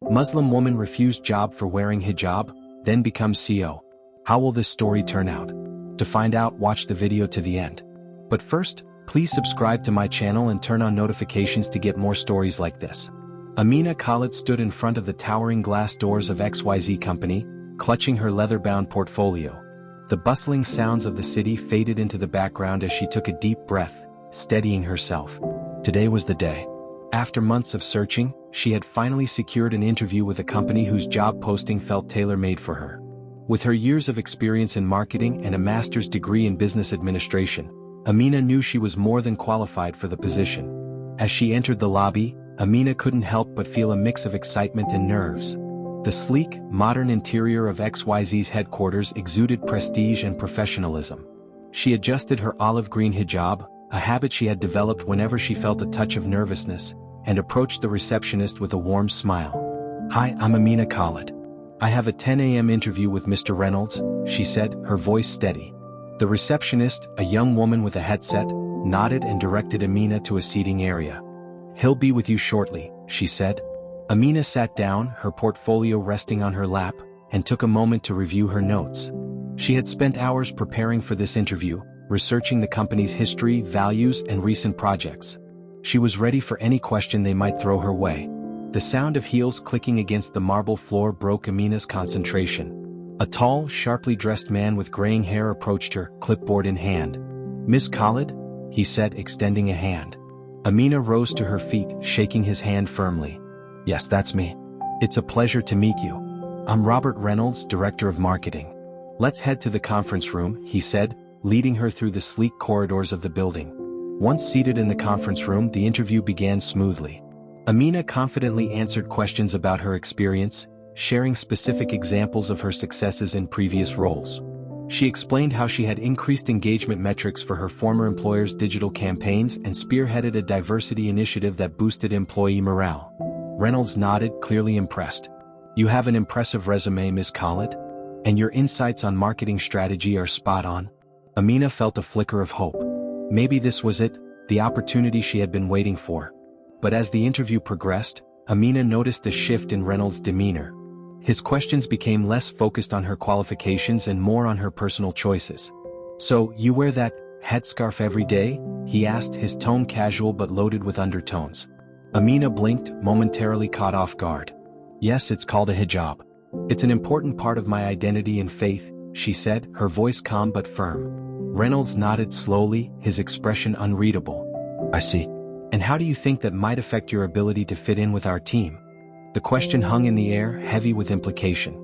Muslim woman refused job for wearing hijab, then becomes CEO. How will this story turn out? To find out, watch the video to the end. But first, please subscribe to my channel and turn on notifications to get more stories like this. Amina Khalid stood in front of the towering glass doors of XYZ Company, clutching her leather-bound portfolio. The bustling sounds of the city faded into the background as she took a deep breath, steadying herself. Today was the day. After months of searching, she had finally secured an interview with a company whose job posting felt tailor-made for her. With her years of experience in marketing and a master's degree in business administration, Amina knew she was more than qualified for the position. As she entered the lobby, Amina couldn't help but feel a mix of excitement and nerves. The sleek, modern interior of XYZ's headquarters exuded prestige and professionalism. She adjusted her olive green hijab, a habit she had developed whenever she felt a touch of nervousness, and approached the receptionist with a warm smile. "Hi, I'm Amina Khalid. I have a 10 a.m. interview with Mr. Reynolds," she said, her voice steady. The receptionist, a young woman with a headset, nodded and directed Amina to a seating area. "He'll be with you shortly," she said. Amina sat down, her portfolio resting on her lap, and took a moment to review her notes. She had spent hours preparing for this interview, researching the company's history, values, and recent projects. She was ready for any question they might throw her way. The sound of heels clicking against the marble floor broke Amina's concentration. A tall, sharply dressed man with graying hair approached her, clipboard in hand. "Miss Khalid?" he said, extending a hand. Amina rose to her feet, shaking his hand firmly. "Yes, that's me. It's a pleasure to meet you. I'm Robert Reynolds, Director of Marketing. Let's head to the conference room," he said, leading her through the sleek corridors of the building. Once seated in the conference room, the interview began smoothly. Amina confidently answered questions about her experience, sharing specific examples of her successes in previous roles. She explained how she had increased engagement metrics for her former employer's digital campaigns and spearheaded a diversity initiative that boosted employee morale. Reynolds nodded, clearly impressed. "You have an impressive resume, Ms. Khalid, and your insights on marketing strategy are spot on." Amina felt a flicker of hope. Maybe this was it, the opportunity she had been waiting for. But as the interview progressed, Amina noticed a shift in Reynolds' demeanor. His questions became less focused on her qualifications and more on her personal choices. "So, you wear that headscarf every day?" he asked, his tone casual but loaded with undertones. Amina blinked, momentarily caught off guard. "Yes, it's called a hijab. It's an important part of my identity and faith," she said, her voice calm but firm. Reynolds nodded slowly, his expression unreadable. "I see. And how do you think that might affect your ability to fit in with our team?" The question hung in the air, heavy with implication.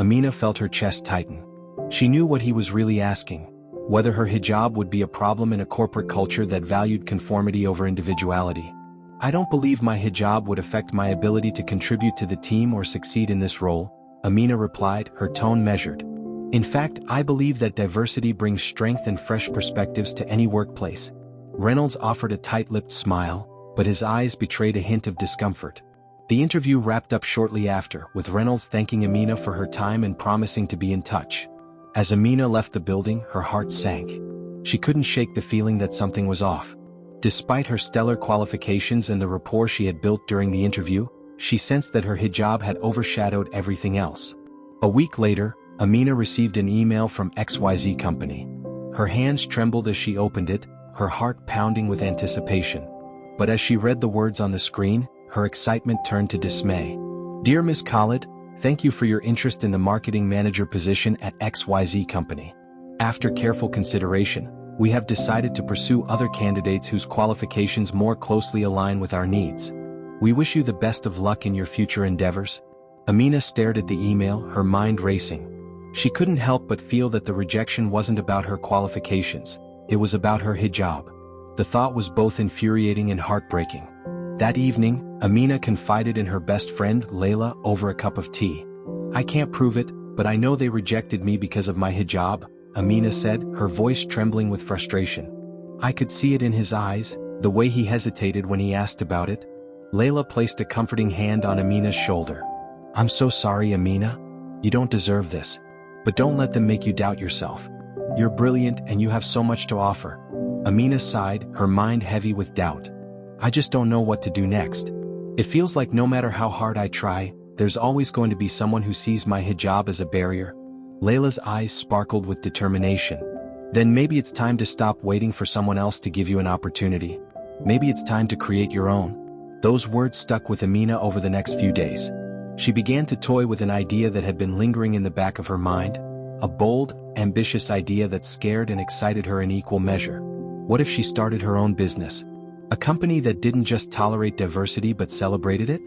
Amina felt her chest tighten. She knew what he was really asking, whether her hijab would be a problem in a corporate culture that valued conformity over individuality. "I don't believe my hijab would affect my ability to contribute to the team or succeed in this role," Amina replied, her tone measured. "In fact, I believe that diversity brings strength and fresh perspectives to any workplace." Reynolds offered a tight-lipped smile, but his eyes betrayed a hint of discomfort. The interview wrapped up shortly after, with Reynolds thanking Amina for her time and promising to be in touch. As Amina left the building, her heart sank. She couldn't shake the feeling that something was off. Despite her stellar qualifications and the rapport she had built during the interview, she sensed that her hijab had overshadowed everything else. A week later, Amina received an email from XYZ Company. Her hands trembled as she opened it, her heart pounding with anticipation. But as she read the words on the screen, her excitement turned to dismay. "Dear Ms. Khalid, thank you for your interest in the marketing manager position at XYZ Company. After careful consideration, we have decided to pursue other candidates whose qualifications more closely align with our needs. We wish you the best of luck in your future endeavors." Amina stared at the email, her mind racing. She couldn't help but feel that the rejection wasn't about her qualifications, it was about her hijab. The thought was both infuriating and heartbreaking. That evening, Amina confided in her best friend, Layla, over a cup of tea. "I can't prove it, but I know they rejected me because of my hijab," Amina said, her voice trembling with frustration. I could see it in his eyes, the way he hesitated when he asked about it. Layla placed a comforting hand on Amina's shoulder. "I'm so sorry, Amina. You don't deserve this. But don't let them make you doubt yourself. You're brilliant and you have so much to offer." Amina sighed, her mind heavy with doubt. "I just don't know what to do next. It feels like no matter how hard I try, there's always going to be someone who sees my hijab as a barrier." Layla's eyes sparkled with determination. "Then maybe it's time to stop waiting for someone else to give you an opportunity. Maybe it's time to create your own." Those words stuck with Amina over the next few days. She began to toy with an idea that had been lingering in the back of her mind, a bold, ambitious idea that scared and excited her in equal measure. What if she started her own business? A company that didn't just tolerate diversity but celebrated it?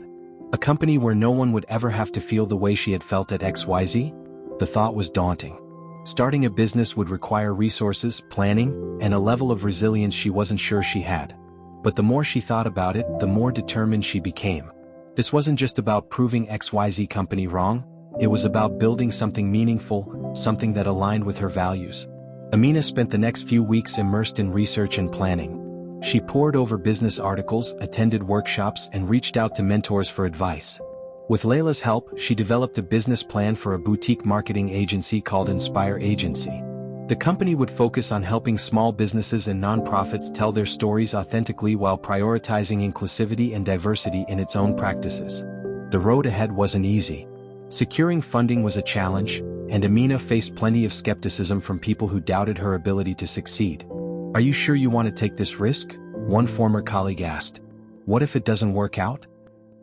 A company where no one would ever have to feel the way she had felt at XYZ? The thought was daunting. Starting a business would require resources, planning, and a level of resilience she wasn't sure she had. But the more she thought about it, the more determined she became. This wasn't just about proving XYZ company wrong, it was about building something meaningful, something that aligned with her values. Amina spent the next few weeks immersed in research and planning. She pored over business articles, attended workshops, and reached out to mentors for advice. With Layla's help, she developed a business plan for a boutique marketing agency called Inspire Agency. The company would focus on helping small businesses and nonprofits tell their stories authentically while prioritizing inclusivity and diversity in its own practices. The road ahead wasn't easy. Securing funding was a challenge, and Amina faced plenty of skepticism from people who doubted her ability to succeed. "Are you sure you want to take this risk?" one former colleague asked. "What if it doesn't work out?"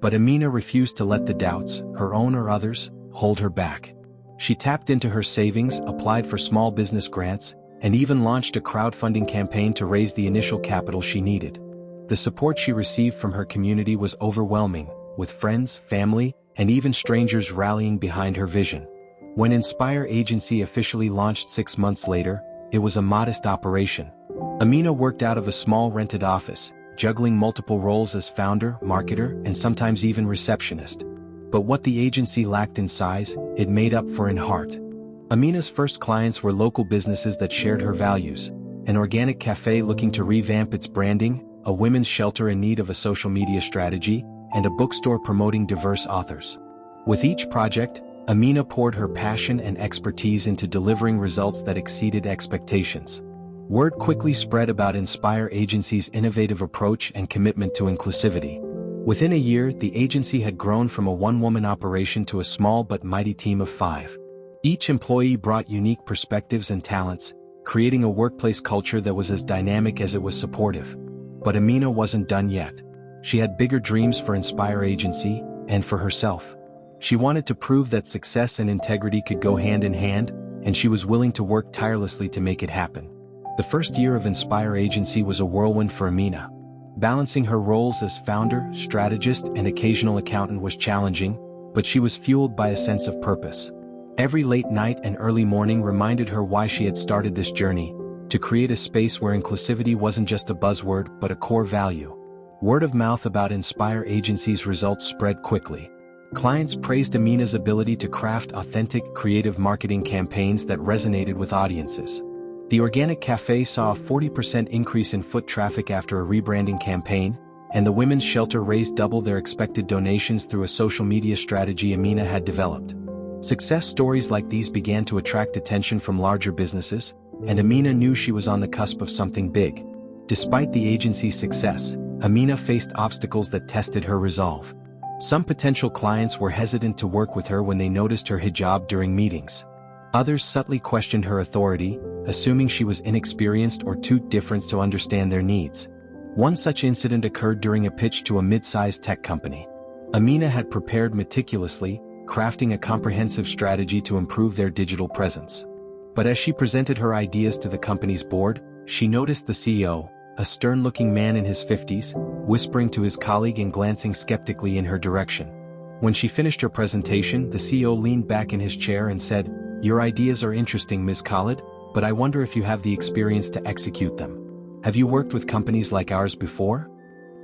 But Amina refused to let the doubts, her own or others, hold her back. She tapped into her savings, applied for small business grants, and even launched a crowdfunding campaign to raise the initial capital she needed. The support she received from her community was overwhelming, with friends, family, and even strangers rallying behind her vision. When Inspire Agency officially launched 6 months later, it was a modest operation. Amina worked out of a small rented office, juggling multiple roles as founder, marketer, and sometimes even receptionist. But what the agency lacked in size, it made up for in heart. Amina's first clients were local businesses that shared her values, an organic cafe looking to revamp its branding, a women's shelter in need of a social media strategy, and a bookstore promoting diverse authors. With each project, Amina poured her passion and expertise into delivering results that exceeded expectations. Word quickly spread about Inspire Agency's innovative approach and commitment to inclusivity. Within a year, the agency had grown from a one-woman operation to a small but mighty team of 5. Each employee brought unique perspectives and talents, creating a workplace culture that was as dynamic as it was supportive. But Amina wasn't done yet. She had bigger dreams for Inspire Agency, and for herself. She wanted to prove that success and integrity could go hand in hand, and she was willing to work tirelessly to make it happen. The first year of Inspire Agency was a whirlwind for Amina. Balancing her roles as founder, strategist, and occasional accountant was challenging, but she was fueled by a sense of purpose. Every late night and early morning reminded her why she had started this journey, to create a space where inclusivity wasn't just a buzzword but a core value. Word of mouth about Inspire Agency's results spread quickly. Clients praised Amina's ability to craft authentic, creative marketing campaigns that resonated with audiences. The organic cafe saw a 40% increase in foot traffic after a rebranding campaign, and the women's shelter raised double their expected donations through a social media strategy Amina had developed. Success stories like these began to attract attention from larger businesses, and Amina knew she was on the cusp of something big. Despite the agency's success, Amina faced obstacles that tested her resolve. Some potential clients were hesitant to work with her when they noticed her hijab during meetings. Others subtly questioned her authority, assuming she was inexperienced or too different to understand their needs. One such incident occurred during a pitch to a mid-sized tech company. Amina had prepared meticulously, crafting a comprehensive strategy to improve their digital presence. But as she presented her ideas to the company's board, she noticed the CEO, a stern-looking man in his 50s, whispering to his colleague and glancing skeptically in her direction. When she finished her presentation, the CEO leaned back in his chair and said, "Your ideas are interesting, Ms. Khalid, but I wonder if you have the experience to execute them. Have you worked with companies like ours before?"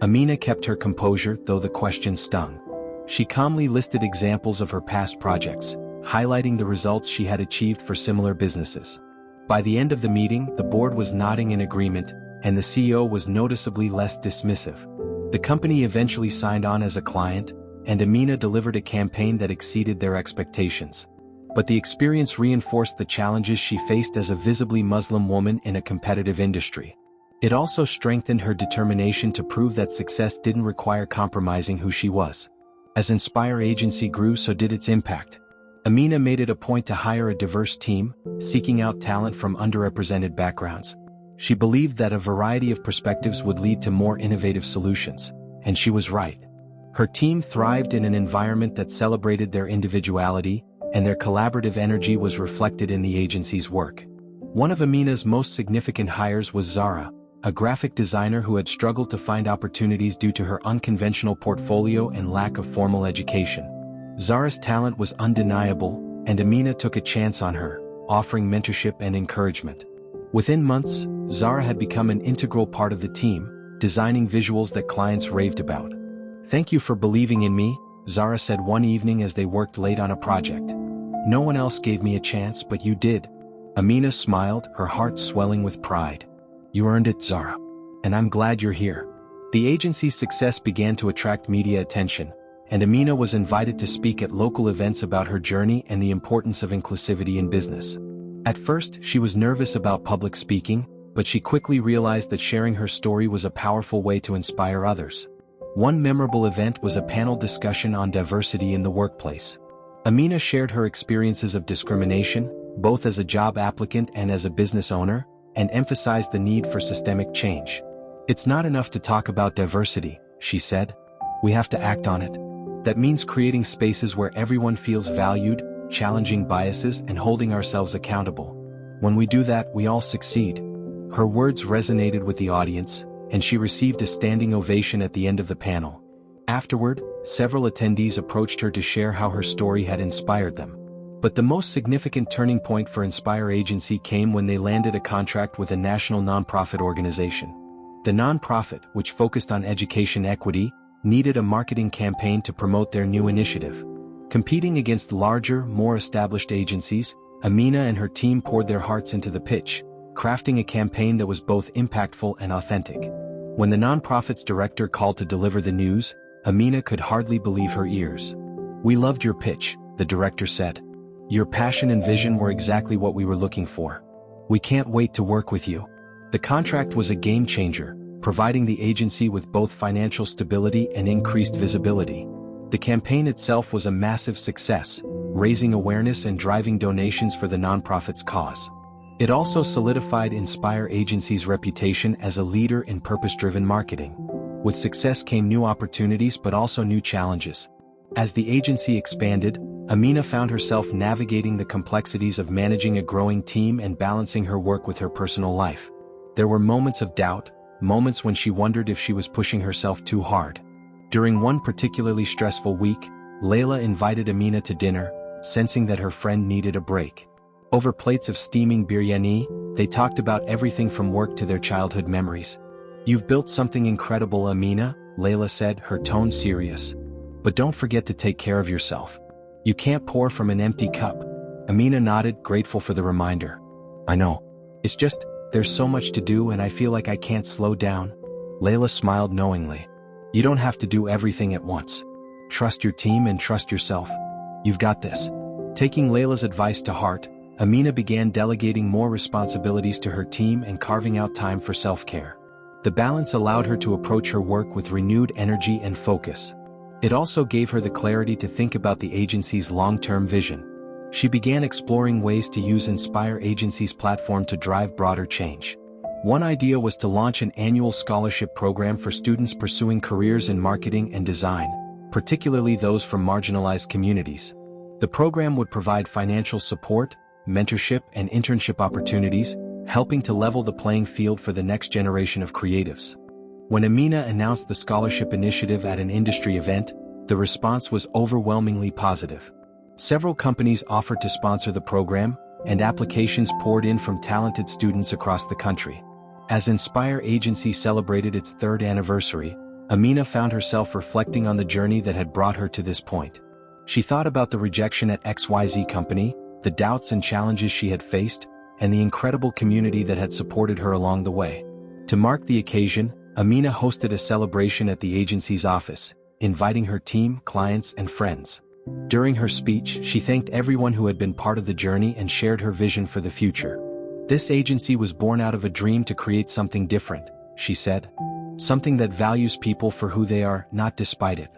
Amina kept her composure, though the question stung. She calmly listed examples of her past projects, highlighting the results she had achieved for similar businesses. By the end of the meeting, the board was nodding in agreement, and the CEO was noticeably less dismissive. The company eventually signed on as a client, and Amina delivered a campaign that exceeded their expectations. But the experience reinforced the challenges she faced as a visibly Muslim woman in a competitive industry. It also strengthened her determination to prove that success didn't require compromising who she was. As Inspire Agency grew, so did its impact. Amina made it a point to hire a diverse team, seeking out talent from underrepresented backgrounds. She believed that a variety of perspectives would lead to more innovative solutions, and she was right. Her team thrived in an environment that celebrated their individuality, and their collaborative energy was reflected in the agency's work. One of Amina's most significant hires was Zara, a graphic designer who had struggled to find opportunities due to her unconventional portfolio and lack of formal education. Zara's talent was undeniable, and Amina took a chance on her, offering mentorship and encouragement. Within months, Zara had become an integral part of the team, designing visuals that clients raved about. "Thank you for believing in me," Zara said one evening as they worked late on a project. "No one else gave me a chance, but you did." Amina smiled, her heart swelling with pride. "You earned it, Zara. And I'm glad you're here." The agency's success began to attract media attention, and Amina was invited to speak at local events about her journey and the importance of inclusivity in business. At first, she was nervous about public speaking, but she quickly realized that sharing her story was a powerful way to inspire others. One memorable event was a panel discussion on diversity in the workplace. Amina shared her experiences of discrimination, both as a job applicant and as a business owner, and emphasized the need for systemic change. "It's not enough to talk about diversity," she said. "We have to act on it. That means creating spaces where everyone feels valued, challenging biases, and holding ourselves accountable. When we do that, we all succeed." Her words resonated with the audience, and she received a standing ovation at the end of the panel. Afterward, several attendees approached her to share how her story had inspired them. But the most significant turning point for Inspire Agency came when they landed a contract with a national nonprofit organization. The nonprofit, which focused on education equity, needed a marketing campaign to promote their new initiative. Competing against larger, more established agencies, Amina and her team poured their hearts into the pitch, crafting a campaign that was both impactful and authentic. When the nonprofit's director called to deliver the news, Amina could hardly believe her ears. "We loved your pitch," the director said. "Your passion and vision were exactly what we were looking for. We can't wait to work with you." The contract was a game changer, providing the agency with both financial stability and increased visibility. The campaign itself was a massive success, raising awareness and driving donations for the nonprofit's cause. It also solidified Inspire Agency's reputation as a leader in purpose-driven marketing. With success came new opportunities but also new challenges. As the agency expanded, Amina found herself navigating the complexities of managing a growing team and balancing her work with her personal life. There were moments of doubt, moments when she wondered if she was pushing herself too hard. During one particularly stressful week, Layla invited Amina to dinner, sensing that her friend needed a break. Over plates of steaming biryani, they talked about everything from work to their childhood memories. "You've built something incredible, Amina," Layla said, her tone serious. "But don't forget to take care of yourself. You can't pour from an empty cup." Amina nodded, grateful for the reminder. "I know. It's just, there's so much to do and I feel like I can't slow down." Layla smiled knowingly. "You don't have to do everything at once. Trust your team and trust yourself. You've got this." Taking Layla's advice to heart, Amina began delegating more responsibilities to her team and carving out time for self-care. The balance allowed her to approach her work with renewed energy and focus. It also gave her the clarity to think about the agency's long-term vision. She began exploring ways to use Inspire Agency's platform to drive broader change. One idea was to launch an annual scholarship program for students pursuing careers in marketing and design, particularly those from marginalized communities. The program would provide financial support, mentorship, and internship opportunities, helping to level the playing field for the next generation of creatives. When Amina announced the scholarship initiative at an industry event, the response was overwhelmingly positive. Several companies offered to sponsor the program, and applications poured in from talented students across the country. As Inspire Agency celebrated its 3rd anniversary, Amina found herself reflecting on the journey that had brought her to this point. She thought about the rejection at XYZ Company, the doubts and challenges she had faced, and the incredible community that had supported her along the way. To mark the occasion, Amina hosted a celebration at the agency's office, inviting her team, clients, and friends. During her speech, she thanked everyone who had been part of the journey and shared her vision for the future. "This agency was born out of a dream to create something different," she said. "Something that values people for who they are, not despite it."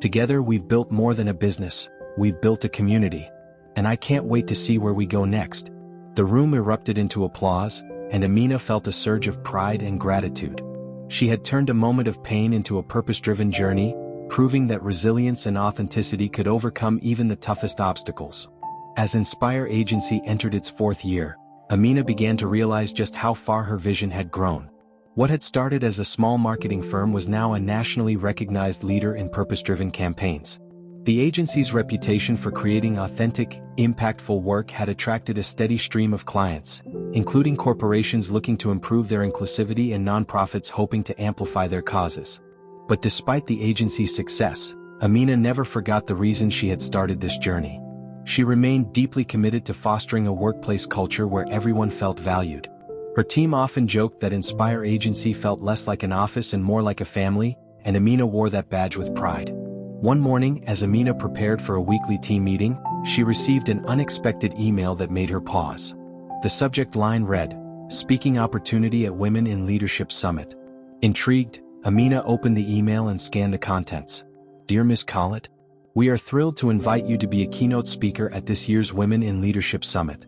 Together we've built more than a business, we've built a community. And I can't wait to see where we go next." The room erupted into applause, and Amina felt a surge of pride and gratitude. She had turned a moment of pain into a purpose-driven journey, proving that resilience and authenticity could overcome even the toughest obstacles. As Inspire Agency entered its 4th year, Amina began to realize just how far her vision had grown. What had started as a small marketing firm was now a nationally recognized leader in purpose-driven campaigns. The agency's reputation for creating authentic, impactful work had attracted a steady stream of clients, including corporations looking to improve their inclusivity and nonprofits hoping to amplify their causes. But despite the agency's success, Amina never forgot the reason she had started this journey. She remained deeply committed to fostering a workplace culture where everyone felt valued. Her team often joked that Inspire Agency felt less like an office and more like a family, and Amina wore that badge with pride. One morning, as Amina prepared for a weekly team meeting, she received an unexpected email that made her pause. The subject line read, "Speaking Opportunity at Women in Leadership Summit." Intrigued, Amina opened the email and scanned the contents. "Dear Ms. Collett, we are thrilled to invite you to be a keynote speaker at this year's Women in Leadership Summit.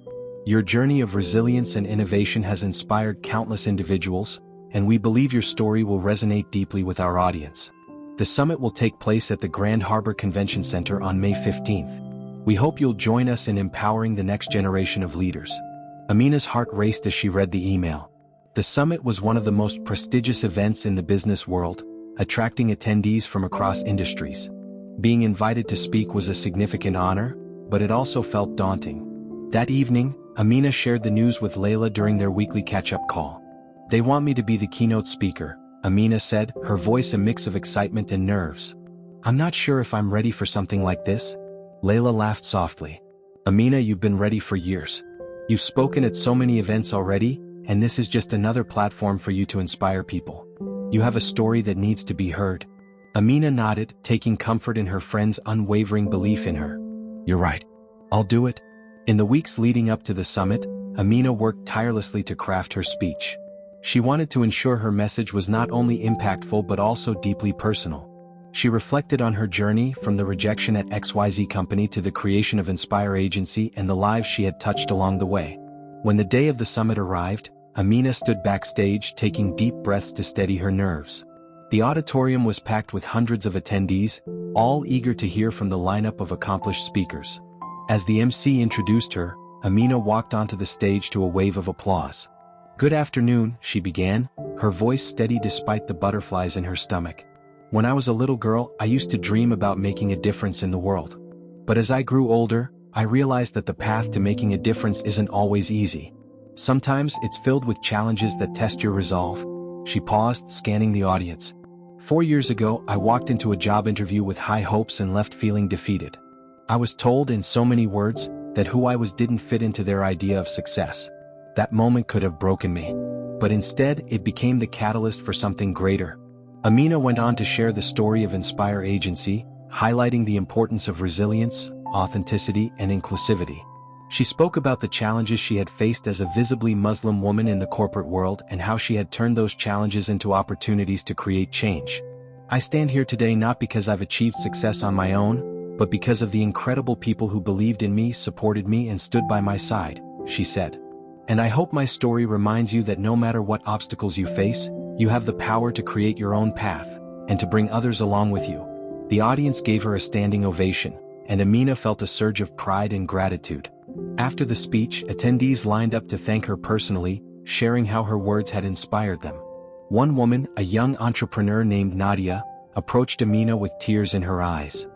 Your journey of resilience and innovation has inspired countless individuals, and we believe your story will resonate deeply with our audience. The summit will take place at the Grand Harbor Convention Center on May 15th. We hope you'll join us in empowering the next generation of leaders." Amina's heart raced as she read the email. The summit was one of the most prestigious events in the business world, attracting attendees from across industries. Being invited to speak was a significant honor, but it also felt daunting. That evening, Amina shared the news with Layla during their weekly catch-up call. "They want me to be the keynote speaker," Amina said, her voice a mix of excitement and nerves. "I'm not sure if I'm ready for something like this." Layla laughed softly. "Amina, you've been ready for years. You've spoken at so many events already, and this is just another platform for you to inspire people. You have a story that needs to be heard." Amina nodded, taking comfort in her friend's unwavering belief in her. "You're right. I'll do it." In the weeks leading up to the summit, Amina worked tirelessly to craft her speech. She wanted to ensure her message was not only impactful but also deeply personal. She reflected on her journey from the rejection at XYZ Company to the creation of Inspire Agency and the lives she had touched along the way. When the day of the summit arrived, Amina stood backstage taking deep breaths to steady her nerves. The auditorium was packed with hundreds of attendees, all eager to hear from the lineup of accomplished speakers. As the MC introduced her, Amina walked onto the stage to a wave of applause. "Good afternoon," she began, her voice steady despite the butterflies in her stomach. "When I was a little girl, I used to dream about making a difference in the world. But as I grew older, I realized that the path to making a difference isn't always easy. Sometimes it's filled with challenges that test your resolve." She paused, scanning the audience. 4 years ago, I walked into a job interview with high hopes and left feeling defeated. I was told in so many words that who I was didn't fit into their idea of success. That moment could have broken me. But instead, it became the catalyst for something greater. Amina went on to share the story of Inspire Agency, highlighting the importance of resilience, authenticity, and inclusivity. She spoke about the challenges she had faced as a visibly Muslim woman in the corporate world and how she had turned those challenges into opportunities to create change. "I stand here today not because I've achieved success on my own, but because of the incredible people who believed in me, supported me, and stood by my side," she said. "And I hope my story reminds you that no matter what obstacles you face, you have the power to create your own path, and to bring others along with you." The audience gave her a standing ovation, and Amina felt a surge of pride and gratitude. After the speech, attendees lined up to thank her personally, sharing how her words had inspired them. One woman, a young entrepreneur named Nadia, approached Amina with tears in her eyes.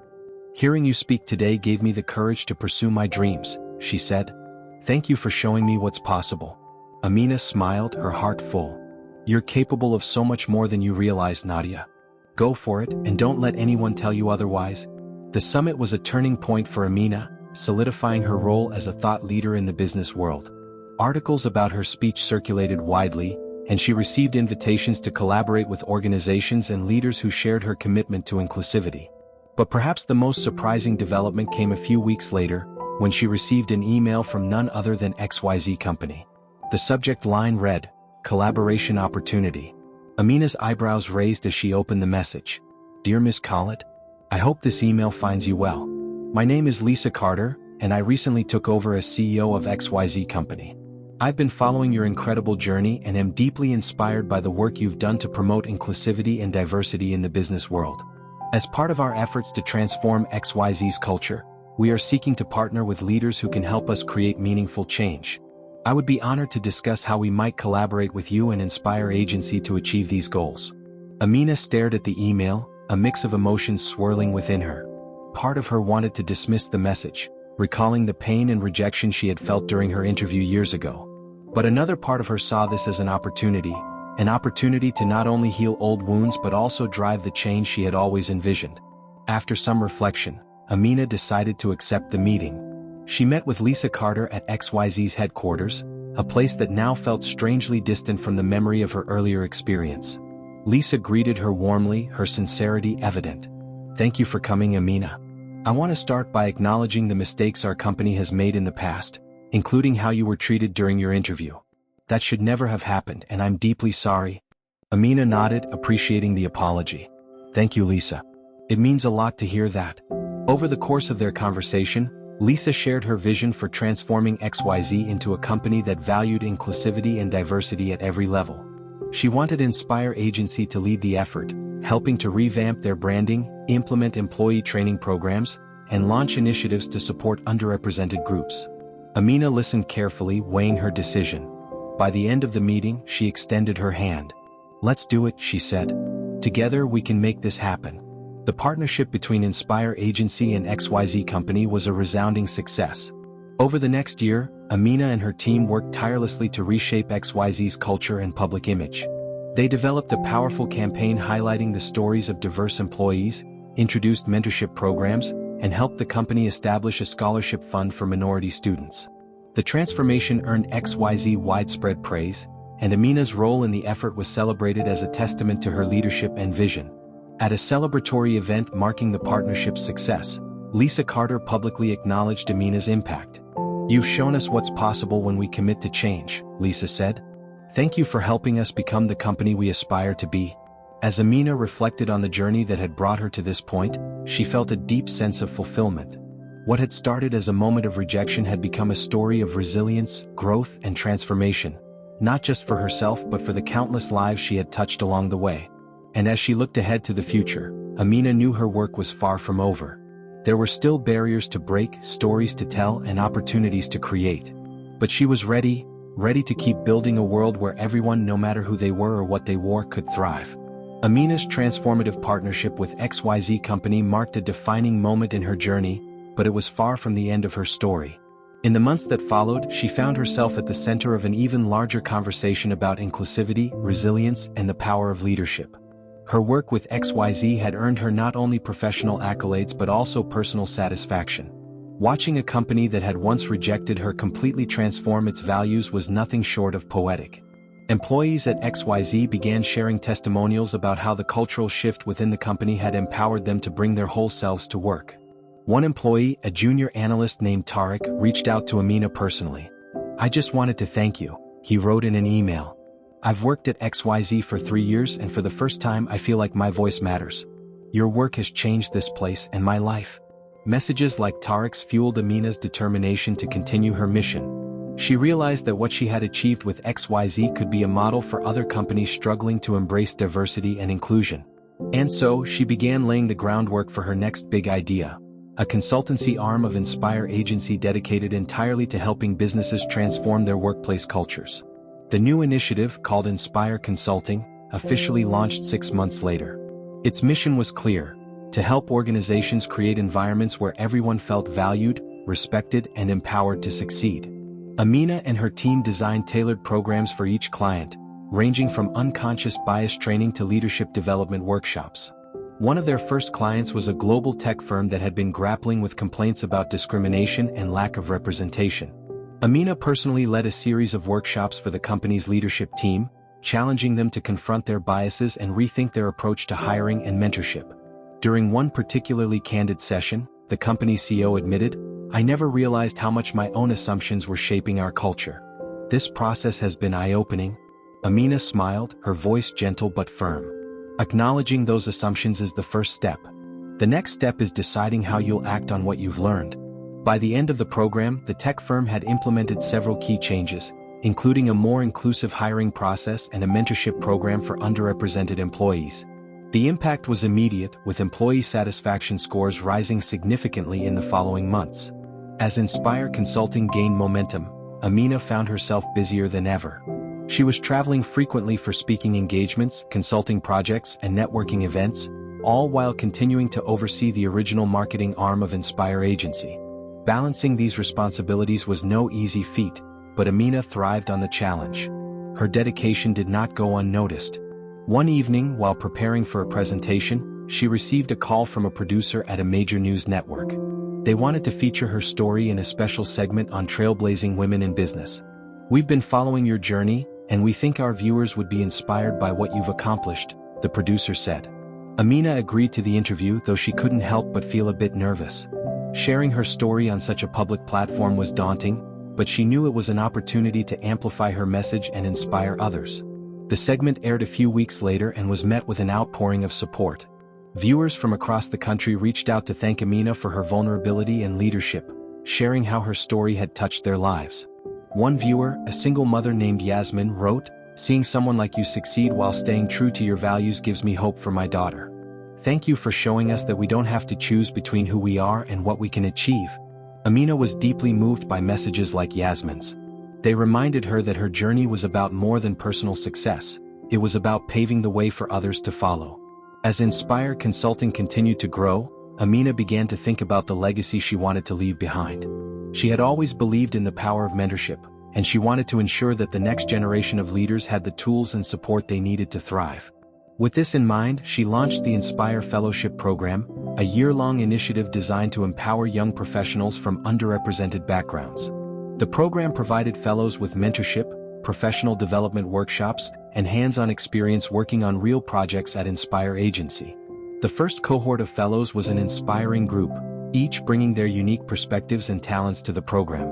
"Hearing you speak today gave me the courage to pursue my dreams," she said. "Thank you for showing me what's possible." Amina smiled, her heart full. "You're capable of so much more than you realize, Nadia. Go for it, and don't let anyone tell you otherwise." The summit was a turning point for Amina, solidifying her role as a thought leader in the business world. Articles about her speech circulated widely, and she received invitations to collaborate with organizations and leaders who shared her commitment to inclusivity. But perhaps the most surprising development came a few weeks later, when she received an email from none other than XYZ Company. The subject line read, "Collaboration Opportunity." Amina's eyebrows raised as she opened the message. "Dear Ms. Collett, I hope this email finds you well. My name is Lisa Carter, and I recently took over as CEO of XYZ Company. I've been following your incredible journey and am deeply inspired by the work you've done to promote inclusivity and diversity in the business world. As part of our efforts to transform XYZ's culture, we are seeking to partner with leaders who can help us create meaningful change. I would be honored to discuss how we might collaborate with you and Inspire Agency to achieve these goals. Amina stared at the email, a mix of emotions swirling within her. Part of her wanted to dismiss the message, recalling the pain and rejection she had felt during her interview years ago. But another part of her saw this as an opportunity to not only heal old wounds but also drive the change she had always envisioned. After some reflection, Amina decided to accept the meeting. She met with Lisa Carter at XYZ's headquarters, a place that now felt strangely distant from the memory of her earlier experience. Lisa greeted her warmly, her sincerity evident. "Thank you for coming, Amina. I want to start by acknowledging the mistakes our company has made in the past, including how you were treated during your interview. That should never have happened, and I'm deeply sorry." Amina nodded, appreciating the apology. "Thank you, Lisa. It means a lot to hear that." Over the course of their conversation, Lisa shared her vision for transforming XYZ into a company that valued inclusivity and diversity at every level. She wanted Inspire Agency to lead the effort, helping to revamp their branding, implement employee training programs, and launch initiatives to support underrepresented groups. Amina listened carefully, weighing her decision. By the end of the meeting, she extended her hand. "Let's do it," she said. "Together we can make this happen." The partnership between Inspire Agency and XYZ Company was a resounding success. Over the next year, Amina and her team worked tirelessly to reshape XYZ's culture and public image. They developed a powerful campaign highlighting the stories of diverse employees, introduced mentorship programs, and helped the company establish a scholarship fund for minority students. The transformation earned XYZ widespread praise, and Amina's role in the effort was celebrated as a testament to her leadership and vision. At a celebratory event marking the partnership's success, Lisa Carter publicly acknowledged Amina's impact. "You've shown us what's possible when we commit to change," Lisa said. "Thank you for helping us become the company we aspire to be." As Amina reflected on the journey that had brought her to this point, she felt a deep sense of fulfillment. What had started as a moment of rejection had become a story of resilience, growth, and transformation, not just for herself but for the countless lives she had touched along the way. And as she looked ahead to the future, Amina knew her work was far from over. There were still barriers to break, stories to tell, and opportunities to create. But she was ready to keep building a world where everyone, no matter who they were or what they wore, could thrive. Amina's transformative partnership with XYZ Company marked a defining moment in her journey, but it was far from the end of her story. In the months that followed, she found herself at the center of an even larger conversation about inclusivity, resilience, and the power of leadership. Her work with XYZ had earned her not only professional accolades but also personal satisfaction. Watching a company that had once rejected her completely transform its values was nothing short of poetic. Employees at XYZ began sharing testimonials about how the cultural shift within the company had empowered them to bring their whole selves to work. One employee, a junior analyst named Tariq, reached out to Amina personally. "I just wanted to thank you," he wrote in an email. "I've worked at XYZ for 3 years and for the first time I feel like my voice matters. Your work has changed this place and my life." Messages like Tariq's fueled Amina's determination to continue her mission. She realized that what she had achieved with XYZ could be a model for other companies struggling to embrace diversity and inclusion. And so, she began laying the groundwork for her next big idea, a consultancy arm of Inspire Agency dedicated entirely to helping businesses transform their workplace cultures. The new initiative, called Inspire Consulting, officially launched 6 months later. Its mission was clear: to help organizations create environments where everyone felt valued, respected, and empowered to succeed. Amina and her team designed tailored programs for each client, ranging from unconscious bias training to leadership development workshops. One of their first clients was a global tech firm that had been grappling with complaints about discrimination and lack of representation. Amina personally led a series of workshops for the company's leadership team, challenging them to confront their biases and rethink their approach to hiring and mentorship. During one particularly candid session, the company's CEO admitted, "I never realized how much my own assumptions were shaping our culture. This process has been eye-opening." Amina smiled, her voice gentle but firm. "Acknowledging those assumptions is the first step. The next step is deciding how you'll act on what you've learned. By the end of the program, the tech firm had implemented several key changes, including a more inclusive hiring process and a mentorship program for underrepresented employees. The impact was immediate, with employee satisfaction scores rising significantly in the following months. As Inspire Consulting gained momentum, Amina found herself busier than ever. She was traveling frequently for speaking engagements, consulting projects, and networking events, all while continuing to oversee the original marketing arm of Inspire Agency. Balancing these responsibilities was no easy feat, but Amina thrived on the challenge. Her dedication did not go unnoticed. One evening, while preparing for a presentation, she received a call from a producer at a major news network. They wanted to feature her story in a special segment on trailblazing women in business. "We've been following your journey, and we think our viewers would be inspired by what you've accomplished," the producer said. Amina agreed to the interview, though she couldn't help but feel a bit nervous. Sharing her story on such a public platform was daunting, but she knew it was an opportunity to amplify her message and inspire others. The segment aired a few weeks later and was met with an outpouring of support. Viewers from across the country reached out to thank Amina for her vulnerability and leadership, sharing how her story had touched their lives. One viewer, a single mother named Yasmin, wrote, "Seeing someone like you succeed while staying true to your values gives me hope for my daughter. Thank you for showing us that we don't have to choose between who we are and what we can achieve." Amina was deeply moved by messages like Yasmin's. They reminded her that her journey was about more than personal success. It was about paving the way for others to follow. As Inspire Consulting continued to grow, Amina began to think about the legacy she wanted to leave behind. She had always believed in the power of mentorship, and she wanted to ensure that the next generation of leaders had the tools and support they needed to thrive. With this in mind, she launched the Inspire Fellowship Program, a year-long initiative designed to empower young professionals from underrepresented backgrounds. The program provided fellows with mentorship, professional development workshops, and hands-on experience working on real projects at Inspire Agency. The first cohort of fellows was an inspiring group, each bringing their unique perspectives and talents to the program.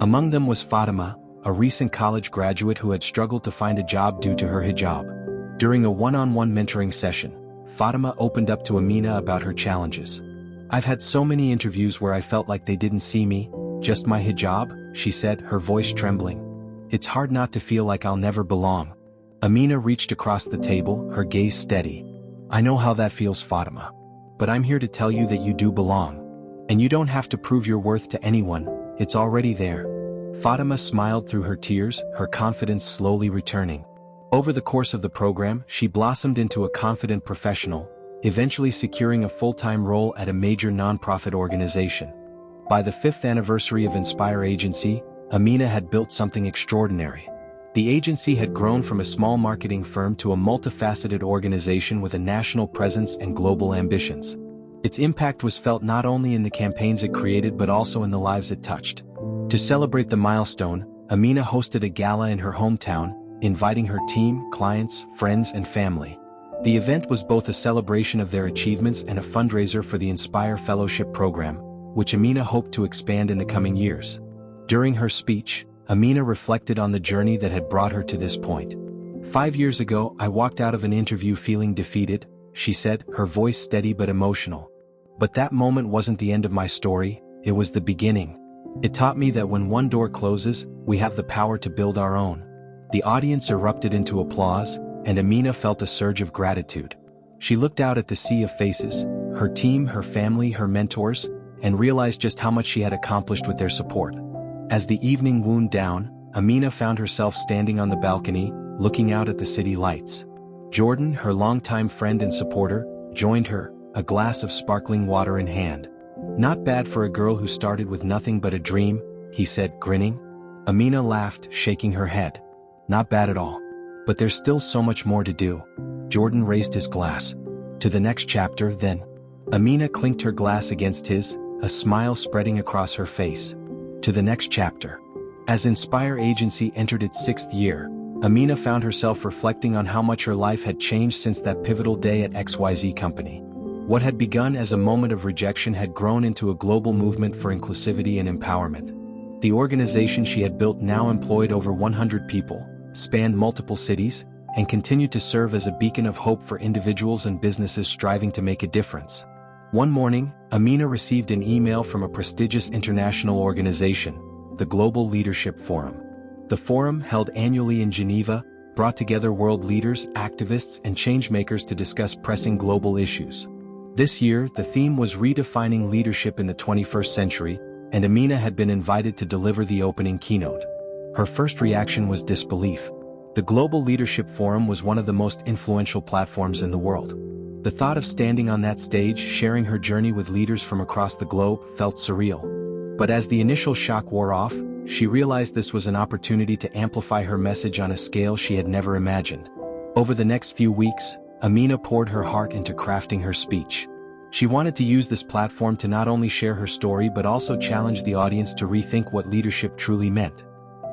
Among them was Fatima, a recent college graduate who had struggled to find a job due to her hijab. During a one-on-one mentoring session, Fatima opened up to Amina about her challenges. "I've had so many interviews where I felt like they didn't see me, just my hijab," she said, her voice trembling. "It's hard not to feel like I'll never belong." Amina reached across the table, her gaze steady. "I know how that feels, Fatima. But I'm here to tell you that you do belong. And you don't have to prove your worth to anyone, it's already there." Fatima smiled through her tears, her confidence slowly returning. Over the course of the program, she blossomed into a confident professional, eventually securing a full-time role at a major nonprofit organization. By the 5th anniversary of Inspire Agency, Amina had built something extraordinary. The agency had grown from a small marketing firm to a multifaceted organization with a national presence and global ambitions. Its impact was felt not only in the campaigns it created but also in the lives it touched. To celebrate the milestone, Amina hosted a gala in her hometown, inviting her team, clients, friends, and family. The event was both a celebration of their achievements and a fundraiser for the Inspire Fellowship Program, which Amina hoped to expand in the coming years. During her speech, Amina reflected on the journey that had brought her to this point. "5 years ago, I walked out of an interview feeling defeated," she said, her voice steady but emotional. "But that moment wasn't the end of my story, it was the beginning. It taught me that when one door closes, we have the power to build our own." The audience erupted into applause, and Amina felt a surge of gratitude. She looked out at the sea of faces, her team, her family, her mentors, and realized just how much she had accomplished with their support. As the evening wound down, Amina found herself standing on the balcony, looking out at the city lights. Jordan, her longtime friend and supporter, joined her, a glass of sparkling water in hand. "Not bad for a girl who started with nothing but a dream," he said, grinning. Amina laughed, shaking her head. "Not bad at all. But there's still so much more to do." Jordan raised his glass. "To the next chapter, then." Amina clinked her glass against his, a smile spreading across her face. "To the next chapter." As Inspire Agency entered its 6th year, Amina found herself reflecting on how much her life had changed since that pivotal day at XYZ Company. What had begun as a moment of rejection had grown into a global movement for inclusivity and empowerment. The organization she had built now employed over 100 people, spanned multiple cities, and continued to serve as a beacon of hope for individuals and businesses striving to make a difference. One morning, Amina received an email from a prestigious international organization, the Global Leadership Forum. The forum, held annually in Geneva, brought together world leaders, activists, and changemakers to discuss pressing global issues. This year, the theme was redefining leadership in the 21st century, and Amina had been invited to deliver the opening keynote. Her first reaction was disbelief. The Global Leadership Forum was one of the most influential platforms in the world. The thought of standing on that stage, sharing her journey with leaders from across the globe, felt surreal. But as the initial shock wore off, she realized this was an opportunity to amplify her message on a scale she had never imagined. Over the next few weeks, Amina poured her heart into crafting her speech. She wanted to use this platform to not only share her story but also challenge the audience to rethink what leadership truly meant.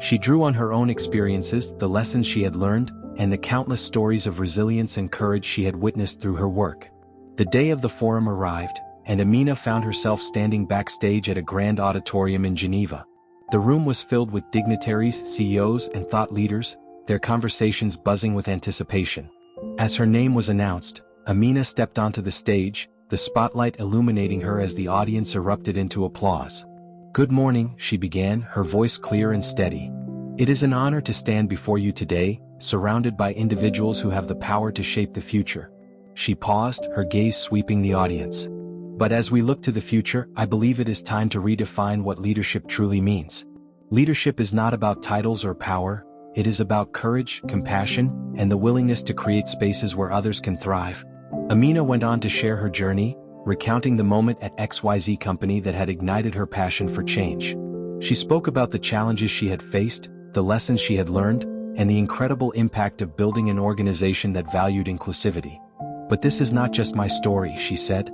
She drew on her own experiences, the lessons she had learned, and the countless stories of resilience and courage she had witnessed through her work. The day of the forum arrived, and Amina found herself standing backstage at a grand auditorium in Geneva. The room was filled with dignitaries, CEOs, and thought leaders, their conversations buzzing with anticipation. As her name was announced, Amina stepped onto the stage, the spotlight illuminating her as the audience erupted into applause. "Good morning," she began, her voice clear and steady. "It is an honor to stand before you today, surrounded by individuals who have the power to shape the future." She paused, her gaze sweeping the audience. "But as we look to the future, I believe it is time to redefine what leadership truly means. Leadership is not about titles or power, it is about courage, compassion, and the willingness to create spaces where others can thrive." Amina went on to share her journey, recounting the moment at XYZ company that had ignited her passion for change. She spoke about the challenges she had faced, the lessons she had learned, and the incredible impact of building an organization that valued inclusivity. "But this is not just my story," she said.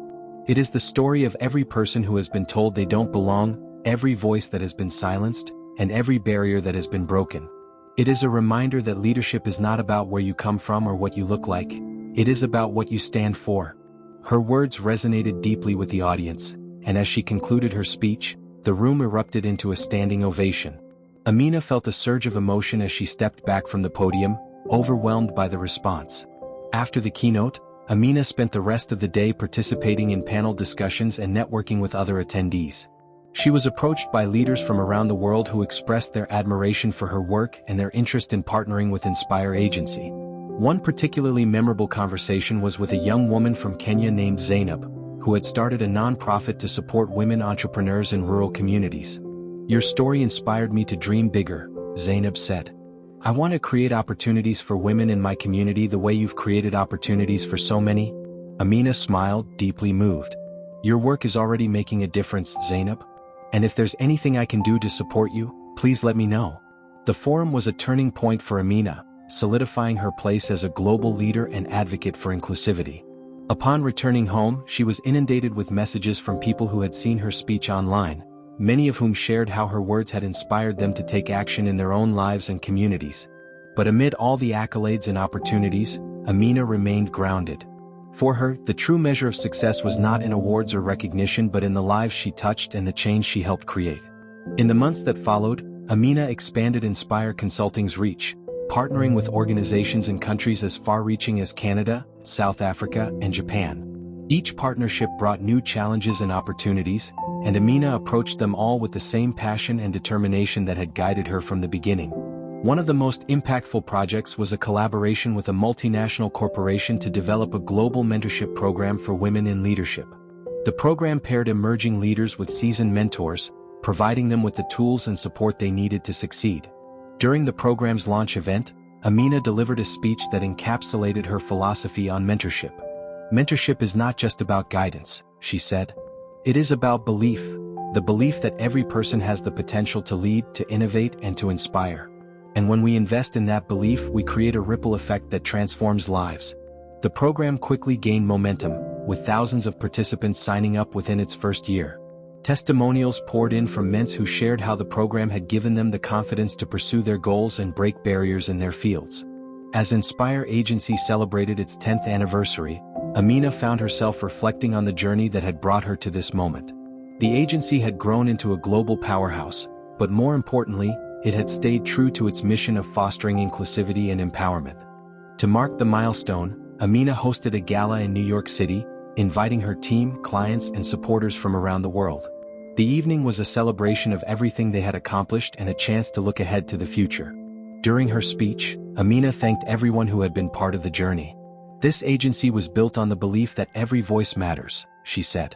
"It is the story of every person who has been told they don't belong, every voice that has been silenced, and every barrier that has been broken. It is a reminder that leadership is not about where you come from or what you look like. It is about what you stand for." Her words resonated deeply with the audience, and as she concluded her speech, the room erupted into a standing ovation. Amina felt a surge of emotion as she stepped back from the podium, overwhelmed by the response. After the keynote, Amina spent the rest of the day participating in panel discussions and networking with other attendees. She was approached by leaders from around the world who expressed their admiration for her work and their interest in partnering with Inspire Agency. One particularly memorable conversation was with a young woman from Kenya named Zainab, who had started a nonprofit to support women entrepreneurs in rural communities. "Your story inspired me to dream bigger," Zainab said. "I want to create opportunities for women in my community the way you've created opportunities for so many." Amina smiled, deeply moved. "Your work is already making a difference, Zainab. And if there's anything I can do to support you, please let me know." The forum was a turning point for Amina, solidifying her place as a global leader and advocate for inclusivity. Upon returning home, she was inundated with messages from people who had seen her speech online, many of whom shared how her words had inspired them to take action in their own lives and communities. But amid all the accolades and opportunities, Amina remained grounded. For her, the true measure of success was not in awards or recognition but in the lives she touched and the change she helped create. In the months that followed, Amina expanded Inspire Consulting's reach, partnering with organizations in countries as far-reaching as Canada, South Africa, and Japan. Each partnership brought new challenges and opportunities, and Amina approached them all with the same passion and determination that had guided her from the beginning. One of the most impactful projects was a collaboration with a multinational corporation to develop a global mentorship program for women in leadership. The program paired emerging leaders with seasoned mentors, providing them with the tools and support they needed to succeed. During the program's launch event, Amina delivered a speech that encapsulated her philosophy on mentorship. "Mentorship is not just about guidance," she said. "It is about belief, the belief that every person has the potential to lead, to innovate, and to inspire. And when we invest in that belief, we create a ripple effect that transforms lives." The program quickly gained momentum, with thousands of participants signing up within its first year. Testimonials poured in from men who shared how the program had given them the confidence to pursue their goals and break barriers in their fields. As Inspire Agency celebrated its 10th anniversary, Amina found herself reflecting on the journey that had brought her to this moment. The agency had grown into a global powerhouse, but more importantly, it had stayed true to its mission of fostering inclusivity and empowerment. To mark the milestone, Amina hosted a gala in New York City, inviting her team, clients, and supporters from around the world. The evening was a celebration of everything they had accomplished and a chance to look ahead to the future. During her speech, Amina thanked everyone who had been part of the journey. "This agency was built on the belief that every voice matters," she said.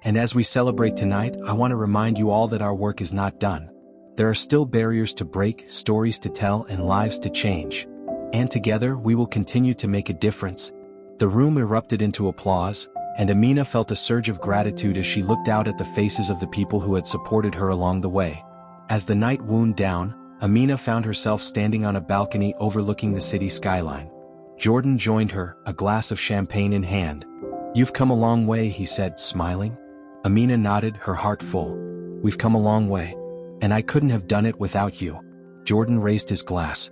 "And as we celebrate tonight, I want to remind you all that our work is not done. There are still barriers to break, stories to tell, and lives to change. And together, we will continue to make a difference." The room erupted into applause, and Amina felt a surge of gratitude as she looked out at the faces of the people who had supported her along the way. As the night wound down, Amina found herself standing on a balcony overlooking the city skyline. Jordan joined her, a glass of champagne in hand. "You've come a long way," he said, smiling. Amina nodded, her heart full. "We've come a long way. And I couldn't have done it without you." Jordan raised his glass.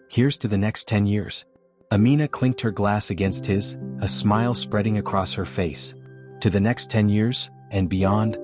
"Here's to the next 10 years. Amina clinked her glass against his, a smile spreading across her face. "To the next 10 years, and beyond,"